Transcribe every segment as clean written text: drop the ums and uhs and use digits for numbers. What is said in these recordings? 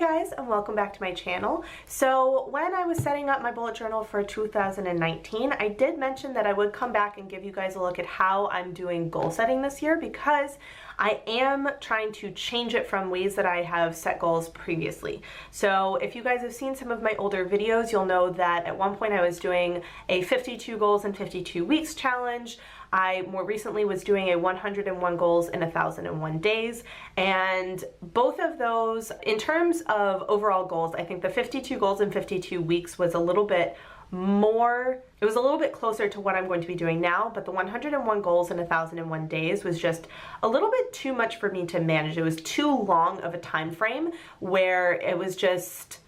guys, and welcome back to my channel. So when I was setting up my bullet journal for 2019, I did mention that I would come back and give you guys a look at how I'm doing goal setting this year, because I am trying to change it from ways that I have set goals previously. So if you guys have seen some of my older videos, you'll know that at one point I was doing a 52 goals in 52 weeks challenge. I more recently was doing a 101 goals in 1,001 days, and both of those, in terms of overall goals, I think the 52 goals in 52 weeks was a little bit more, it was a little bit closer to what I'm going to be doing now, but the 101 goals in 1,001 days was just a little bit too much for me to manage. It was too long of a time frame where it was just,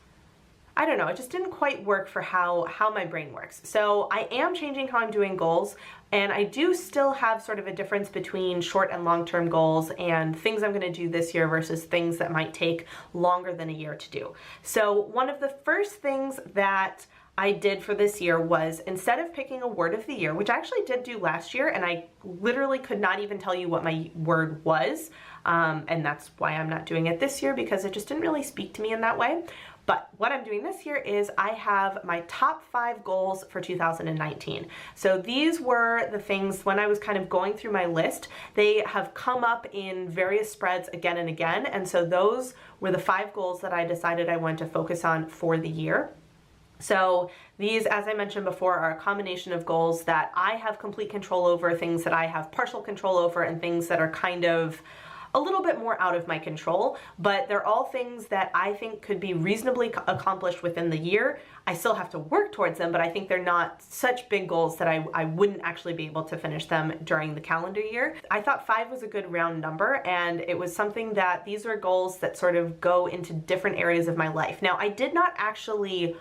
I don't know, it just didn't quite work for how my brain works. So I am changing how I'm doing goals, and I do still have sort of a difference between short and long-term goals and things I'm gonna do this year versus things that might take longer than a year to do. So one of the first things that I did for this year was, instead of picking a word of the year, which I actually did do last year, and I literally could not even tell you what my word was, and that's why I'm not doing it this year, because it just didn't really speak to me in that way. But what I'm doing this year is I have my top 5 goals for 2019. So these were the things, when I was kind of going through my list, they have come up in various spreads again and again. And so those were the 5 goals that I decided I wanted to focus on for the year. So these, as I mentioned before, are a combination of goals that I have complete control over, things that I have partial control over, and things that are kind of a little bit more out of my control, but they're all things that I think could be reasonably accomplished within the year. I still have to work towards them, but I think they're not such big goals that I wouldn't actually be able to finish them during the calendar year. I thought 5 was a good round number, and it was something that these are goals that sort of go into different areas of my life. Now, I did not actually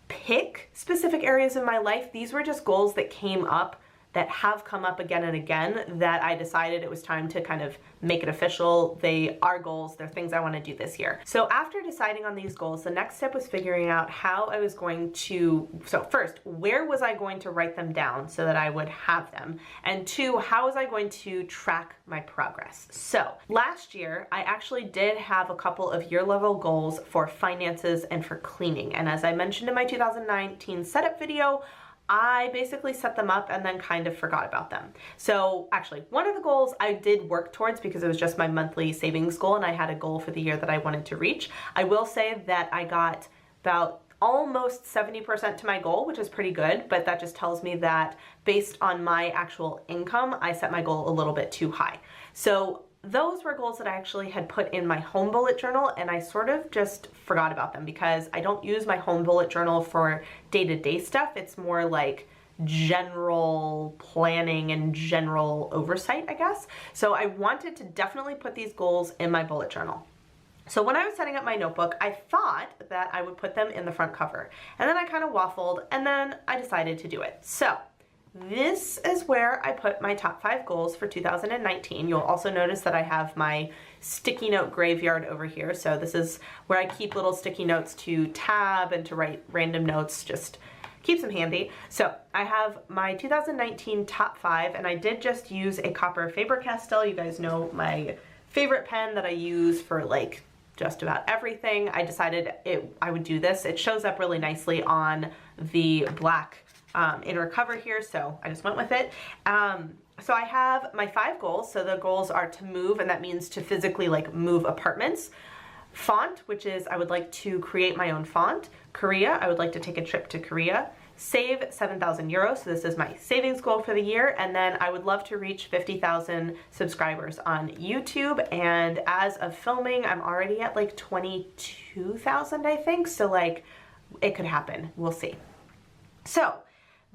pick specific areas of my life. These were just goals that came up, that have come up again and again, that I decided it was time to kind of make it official. They are goals, they're things I want to do this year. So after deciding on these goals, the next step was figuring out how I was going to, so first, where was I going to write them down so that I would have them? And 2, how was I going to track my progress? So last year, I actually did have a couple of year-level goals for finances and for cleaning. And as I mentioned in my 2019 setup video, I basically set them up and then kind of forgot about them. So actually, one of the goals I did work towards, because it was just my monthly savings goal and I had a goal for the year that I wanted to reach. I will say that I got about almost 70% to my goal, which is pretty good, but that just tells me that based on my actual income, I set my goal a little bit too high. So those were goals that I actually had put in my home bullet journal, and I sort of just forgot about them because I don't use my home bullet journal for day-to-day stuff. It's more like general planning and general oversight, I guess. So I wanted to definitely put these goals in my bullet journal. So when I was setting up my notebook, I thought that I would put them in the front cover, and then I kind of waffled, and then I decided to do it. So this is where I put my top 5 goals for 2019. You'll also notice that I have my sticky note graveyard over here. So this is where I keep little sticky notes to tab and to write random notes, just keeps them handy. So I have my 2019 top 5, and I did just use a copper FABER-CASTELL. You guys know my favorite pen that I use for like just about everything. I decided I would do this. It shows up really nicely on the black inner cover here, so I just went with it. So I have my 5 goals. So the goals are to move, and that means to physically like move apartments. Font, which is I would like to create my own font. Korea, I would like to take a trip to Korea. Save 7,000 euros, so this is my savings goal for the year. And then I would love to reach 50,000 subscribers on YouTube. And as of filming, I'm already at like 22,000, I think. So like it could happen, we'll see. So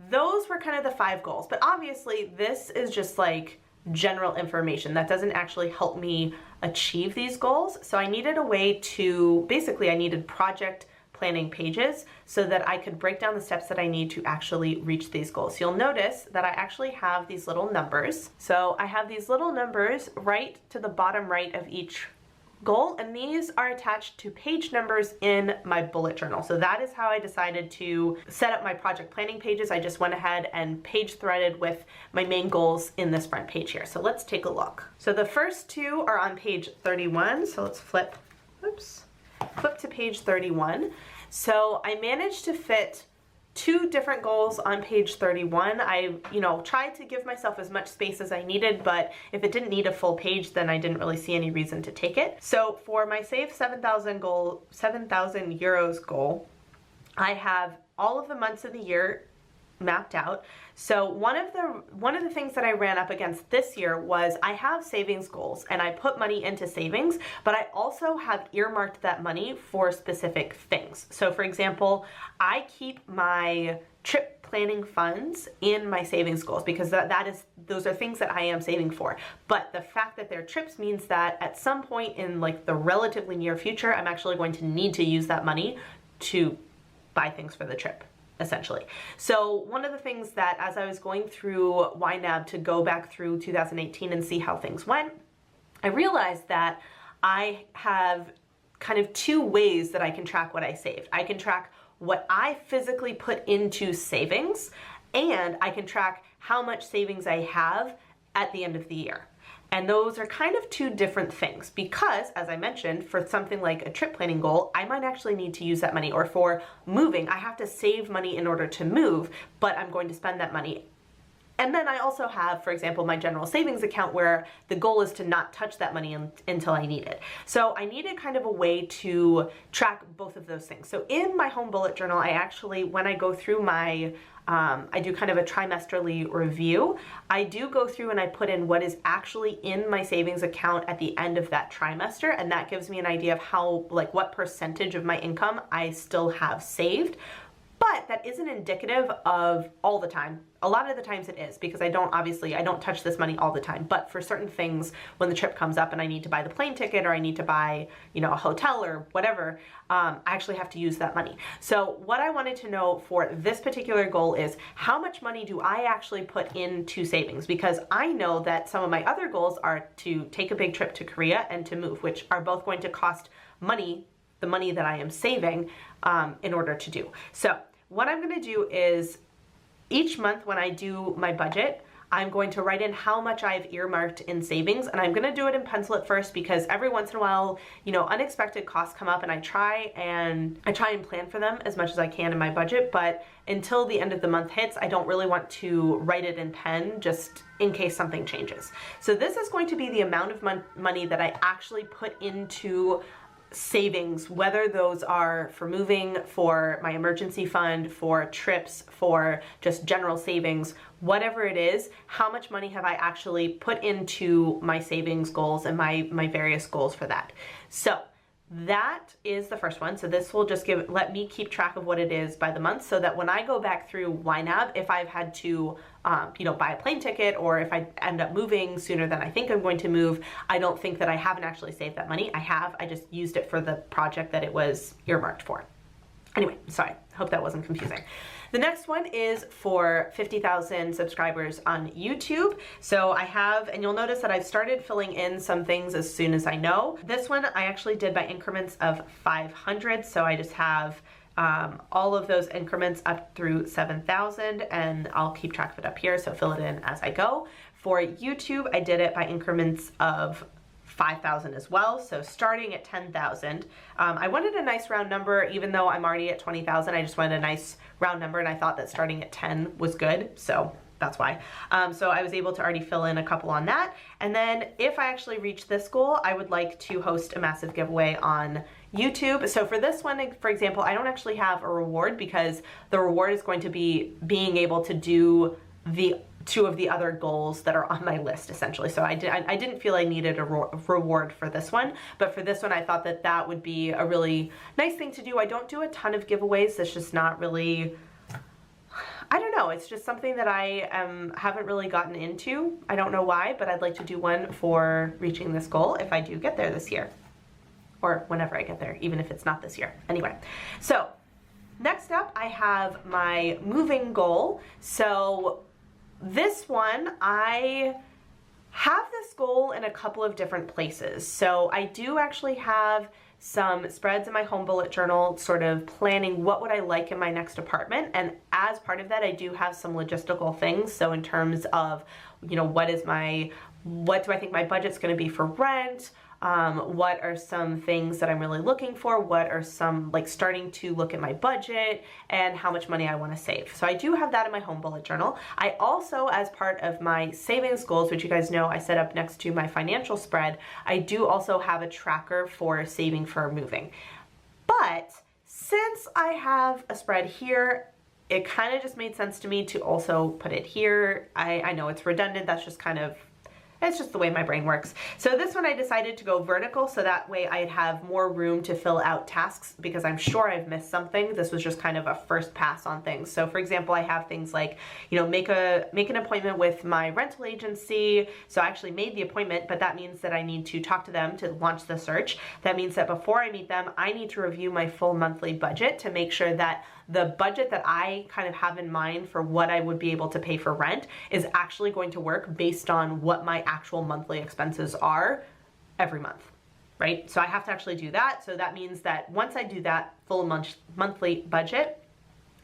those were kind of the 5 goals, but obviously this is just like general information that doesn't actually help me achieve these goals. So I needed a way to, basically I needed project planning pages so that I could break down the steps that I need to actually reach these goals. You'll notice that I actually have these little numbers. So I have these little numbers right to the bottom right of each goal, and these are attached to page numbers in my bullet journal. So that is how I decided to set up my project planning pages. I just went ahead and page threaded with my main goals in this front page here. So let's take a look. So the first 2 are on page 31. So let's flip, oops. flip to page 31. So I managed to fit 2 different goals on page 31. I, tried to give myself as much space as I needed, but if it didn't need a full page, then I didn't really see any reason to take it. So for my Save 7,000 euros goal, I have all of the months of the year mapped out. So one of the things that I ran up against this year was I have savings goals and I put money into savings, but I also have earmarked that money for specific things. So for example, I keep my trip planning funds in my savings goals because those are things that I am saving for. But the fact that they're trips means that at some point in like the relatively near future, I'm actually going to need to use that money to buy things for the trip, essentially. So one of the things that as I was going through YNAB to go back through 2018 and see how things went, I realized that I have kind of 2 ways that I can track what I saved. I can track what I physically put into savings, and I can track how much savings I have at the end of the year. And those are kind of 2 different things because, as I mentioned, for something like a trip planning goal, I might actually need to use that money. Or for moving, I have to save money in order to move, but I'm going to spend that money. And then I also have, for example, my general savings account where the goal is to not touch that money until I need it. So I needed kind of a way to track both of those things. So in my home bullet journal, I actually, when I go through my I do kind of a trimesterly review. I do go through and I put in what is actually in my savings account at the end of that trimester, and that gives me an idea of how, like, what percentage of my income I still have saved. But that isn't indicative of all the time. A lot of the times it is, because I don't touch this money all the time. But for certain things, when the trip comes up and I need to buy the plane ticket or I need to buy, a hotel or whatever, I actually have to use that money. So what I wanted to know for this particular goal is how much money do I actually put into savings? Because I know that some of my other goals are to take a big trip to Korea and to move, which are both going to cost money, the money that I am saving in order to do. So what I'm going to do is each month when I do my budget, I'm going to write in how much I've earmarked in savings, and I'm going to do it in pencil at first because every once in a while, unexpected costs come up and I try and plan for them as much as I can in my budget, but until the end of the month hits, I don't really want to write it in pen just in case something changes. So this is going to be the amount of money that I actually put into savings, whether those are for moving, for my emergency fund, for trips, for just general savings, whatever it is, how much money have I actually put into my savings goals and my various goals for that. So that is the first one. So this will just let me keep track of what it is by the month, so that when I go back through YNAB, if I've had to buy a plane ticket, or if I end up moving sooner than I think I'm going to move, I don't think that I haven't actually saved that money. I just used it for the project that it was earmarked for. Anyway, sorry, hope that wasn't confusing. The next one is for 50,000 subscribers on YouTube. So I have, and you'll notice that I've started filling in some things as soon as I know. This one I actually did by increments of 500. So I just have all of those increments up through 7,000, and I'll keep track of it up here, so fill it in as I go. For YouTube, I did it by increments of 5,000 as well, so starting at 10,000. I wanted a nice round number, even though I'm already at 20,000. I just wanted a nice round number, and I thought that starting at 10 was good, so that's why. So I was able to already fill in a couple on that. And then if I actually reach this goal, I would like to host a massive giveaway on YouTube. So for this one, for example, I don't actually have a reward because the reward is going to be being able to do the 2 of the other goals that are on my list, essentially. So I didn't feel I needed a reward for this one, but for this one I thought that that would be a really nice thing to do. I don't do a ton of giveaways. It's just not really, I don't know, it's just something that I haven't really gotten into. I don't know why, but I'd like to do one for reaching this goal if I do get there this year, or whenever I get there, even if it's not this year. Anyway, so next up I have my moving goal. So this one, I have this goal in a couple of different places. So I do actually have some spreads in my home bullet journal sort of planning what would I like in my next apartment, and as part of that I do have some logistical things. So in terms of, what do I think my budget's going to be for rent, what are some things that I'm really looking for, what are some, like, starting to look at my budget and how much money I want to save. So I do have that in my home bullet journal. I also, as part of my savings goals, which you guys know I set up next to my financial spread, I do also have a tracker for saving for moving. But since I have a spread here, it kind of just made sense to me to also put it here. I know it's redundant, that's just kind of, it's just the way my brain works. So this one I decided to go vertical so that way I'd have more room to fill out tasks, because I'm sure I've missed something. This was just kind of a first pass on things. So for example, I have things like, you know, make an appointment with my rental agency. So I actually made the appointment, but that means that I need to talk to them to launch the search. That means that before I meet them, I need to review my full monthly budget to make sure that the budget that I kind of have in mind for what I would be able to pay for rent is actually going to work based on what my actual monthly expenses are every month, right? So I have to actually do that. So that means that once I do that full monthly budget,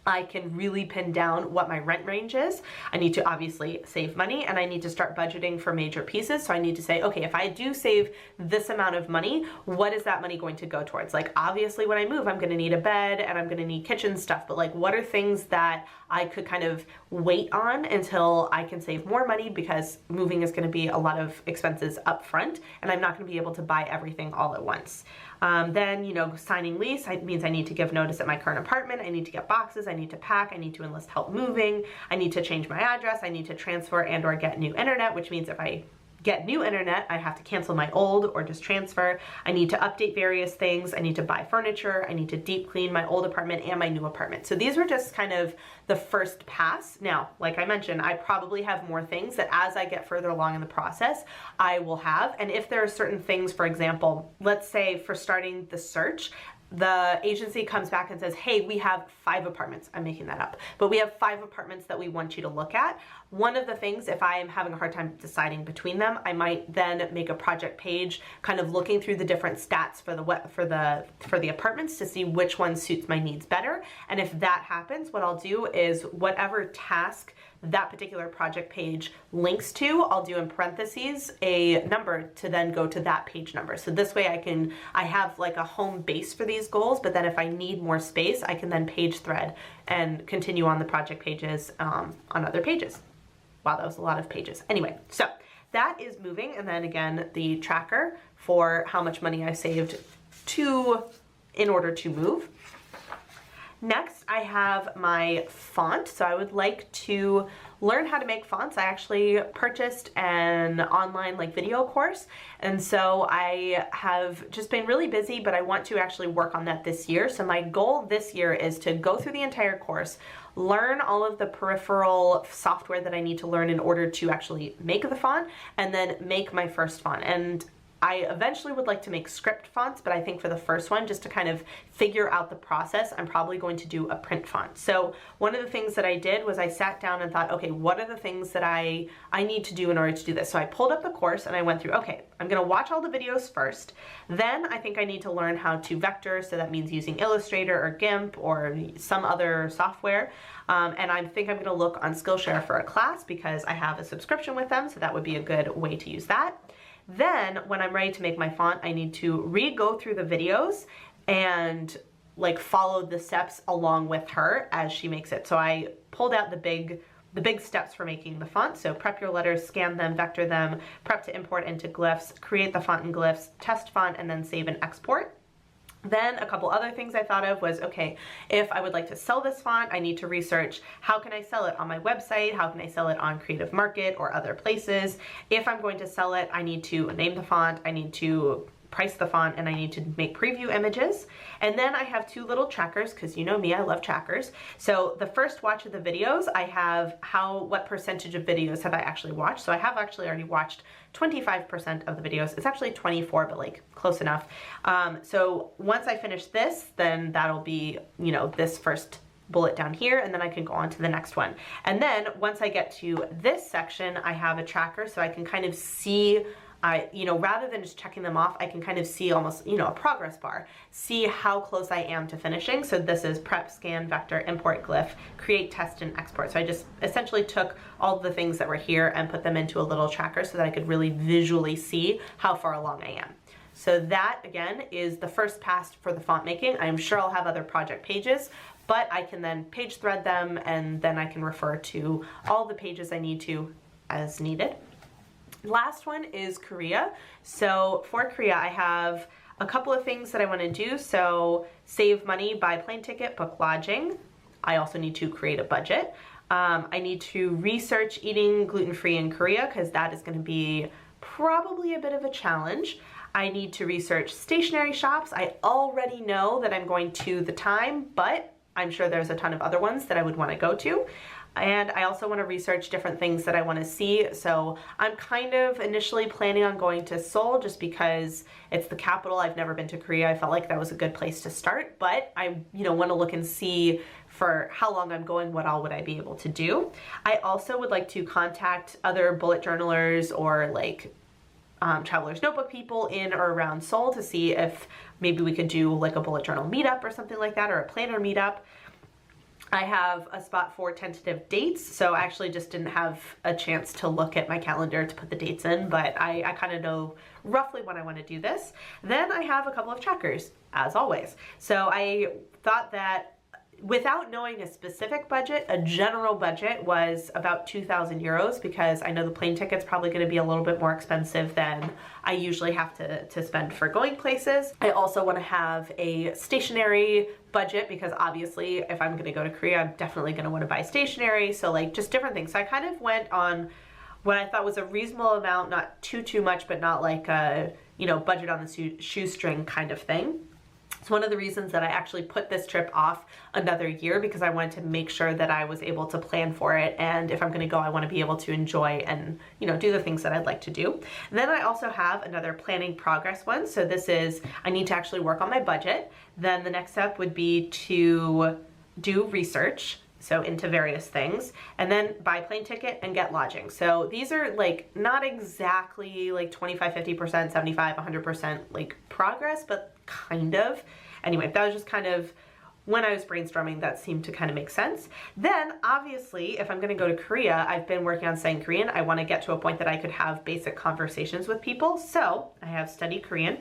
I can really pin down what my rent range is. I need to obviously save money, and I need to start budgeting for major pieces. So I need to say, okay, if I do save this amount of money, what is that money going to go towards? Like, obviously when I move, I'm gonna need a bed and I'm gonna need kitchen stuff, but like, what are things that I could kind of wait on until I can save more money, because moving is gonna be a lot of expenses up front and I'm not gonna be able to buy everything all at once. Then, you know, signing lease means I need to give notice at my current apartment, I need to get boxes, I need to pack, I need to enlist help moving, I need to change my address, I need to transfer and or get new internet, which means if I get new internet, I have to cancel my old or just transfer. I need to update various things. I need to buy furniture. I need to deep clean my old apartment and my new apartment. So these were just kind of the first pass. Now, like I mentioned, I probably have more things that as I get further along in the process, I will have. And if there are certain things, for example, let's say for starting the search, the agency comes back and says, hey, we have 5 apartments. I'm making that up, but we have 5 apartments that we want you to look at. One of the things, if I am having a hard time deciding between them, I might then make a project page kind of looking through the different stats for the apartments to see which one suits my needs better. And if that happens, what I'll do is whatever task that particular project page links to, I'll do in parentheses a number to then go to that page number. So this way I have like a home base for these goals, but then if I need more space, I can then page thread and continue on the project pages on other pages. Wow, that was a lot of pages. Anyway, so that is moving. And then again, the tracker for how much money I saved in order to move. Next, I have my font. So I would like to learn how to make fonts. I actually purchased an online video course. And so I have just been really busy, but I want to actually work on that this year. So my goal this year is to go through the entire course, learn all of the peripheral software that I need to learn in order to actually make the font, and then make my first font. And I eventually would like to make script fonts, but I think for the first one, just to kind of figure out the process, I'm probably going to do a print font. So one of the things that I did was I sat down and thought, okay, what are the things that I need to do in order to do this? So I pulled up the course and I went through, okay, I'm gonna watch all the videos first. Then I think I need to learn how to vector. So that means using Illustrator or GIMP or some other software. And I think I'm gonna look on Skillshare for a class because I have a subscription with them. So that would be a good way to use that. Then when I'm ready to make my font, I need to re-go through the videos and follow the steps along with her as she makes it. So I pulled out the big steps for making the font. So prep your letters, scan them, vector them, prep to import into glyphs, create the font in glyphs, test font, and then save and export. Then a couple other things I thought of was, okay, if I would like to sell this font, I need to research how can I sell it on my website, how can I sell it on Creative Market or other places. If I'm going to sell it, I need to name the font, I need to price the font, and I need to make preview images. And then I have 2 little trackers, because you know me, I love trackers. So the first watch of the videos, I have what percentage of videos have I actually watched. So I have actually already watched 25% of the videos. It's actually 24, but close enough. So once I finish this, then that'll be, this first bullet down here, and then I can go on to the next one. And then once I get to this section, I have a tracker so I can kind of see rather than just checking them off, I can kind of see almost, a progress bar, see how close I am to finishing. So this is prep, scan, vector, import glyph, create, test, and export. So I just essentially took all the things that were here and put them into a little tracker so that I could really visually see how far along I am. So that again is the first pass for the font making. I'm sure I'll have other project pages, but I can then page thread them and then I can refer to all the pages I need to as needed. Last one is Korea. So for Korea, I have a couple of things that I want to do. So save money, buy plane ticket, book lodging. I also need to create a budget. I need to research eating gluten-free in Korea because that is going to be probably a bit of a challenge. I need to research stationery shops. I already know that I'm going to the Time, but I'm sure there's a ton of other ones that I would want to go to. And I also want to research different things that I want to see. So I'm kind of initially planning on going to Seoul just because it's the capital. I've never been to Korea. I felt like that was a good place to start, but I want to look and see for how long I'm going, what all would I be able to do. I also would like to contact other bullet journalers or like traveler's notebook people in or around Seoul to see if maybe we could do like a bullet journal meetup or something like that, or a planner meetup. I have a spot for tentative dates, so I actually just didn't have a chance to look at my calendar to put the dates in, but I kind of know roughly when I want to do this. Then I have a couple of trackers, as always. So I thought that without knowing a specific budget, a general budget was about 2,000 euros because I know the plane ticket's probably going to be a little bit more expensive than I usually have to spend for going places. I also want to have a stationery budget because obviously if I'm going to go to Korea, I'm definitely going to want to buy stationery. So like just different things. So I kind of went on what I thought was a reasonable amount, not too much, but not like a, budget on the shoestring kind of thing. It's one of the reasons that I actually put this trip off another year because I wanted to make sure that I was able to plan for it, and if I'm going to go, I want to be able to enjoy and do the things that I'd like to do. And then I also have another planning progress one. So this is, I need to actually work on my budget. Then the next step would be to do research, so into various things, and then buy plane ticket and get lodging. So these are like not exactly like 25, 50%, 75, 100% like progress, but kind of. Anyway, that was just kind of when I was brainstorming, that seemed to kind of make sense. Then obviously, if I'm going to go to Korea, I've been working on studying Korean. I want to get to a point that I could have basic conversations with people. So I have studied Korean,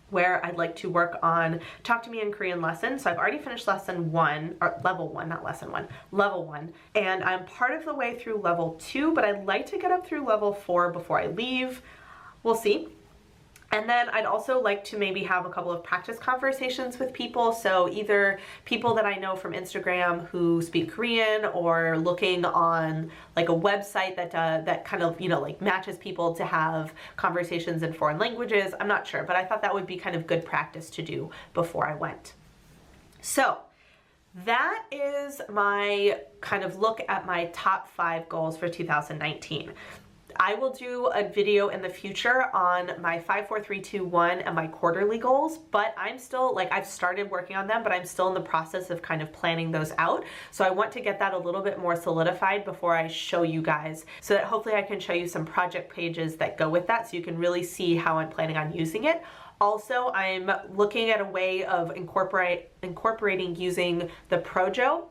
where I'd like to work on Talk to Me in Korean lesson. So I've already finished lesson 1, or level 1, not lesson 1, level 1. And I'm part of the way through level 2, but I'd like to get up through level 4 before I leave. We'll see. And then I'd also like to maybe have a couple of practice conversations with people. So either people that I know from Instagram who speak Korean, or looking on like a website that kind of, like matches people to have conversations in foreign languages. I'm not sure, but I thought that would be kind of good practice to do before I went. So that is my kind of look at my top 5 goals for 2019. I will do a video in the future on my 5, 4, 3, 2, 1 and my quarterly goals, but I'm still I've started working on them, but I'm still in the process of kind of planning those out. So I want to get that a little bit more solidified before I show you guys, so that hopefully I can show you some project pages that go with that so you can really see how I'm planning on using it. Also, I'm looking at a way of incorporating using the Projo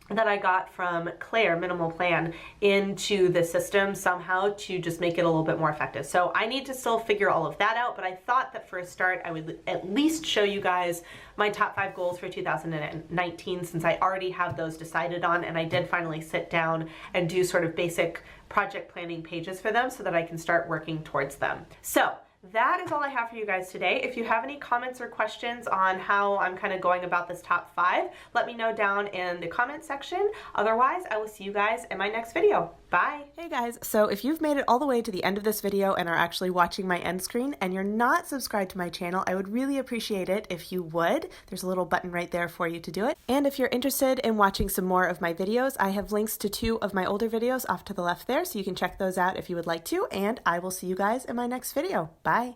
that I got from Claire, Minimal Plan, into the system somehow to just make it a little bit more effective. So I need to still figure all of that out, but I thought that for a start, I would at least show you guys my top 5 goals for 2019, since I already have those decided on, and I did finally sit down and do sort of basic project planning pages for them so that I can start working towards them. So that is all I have for you guys today. If you have any comments or questions on how I'm kind of going about this top 5, let me know down in the comment section. Otherwise, I will see you guys in my next video. Bye. Hey guys, so if you've made it all the way to the end of this video and are actually watching my end screen and you're not subscribed to my channel, I would really appreciate it if you would. There's a little button right there for you to do it. And if you're interested in watching some more of my videos, I have links to 2 of my older videos off to the left there, so you can check those out if you would like to, and I will see you guys in my next video. Bye.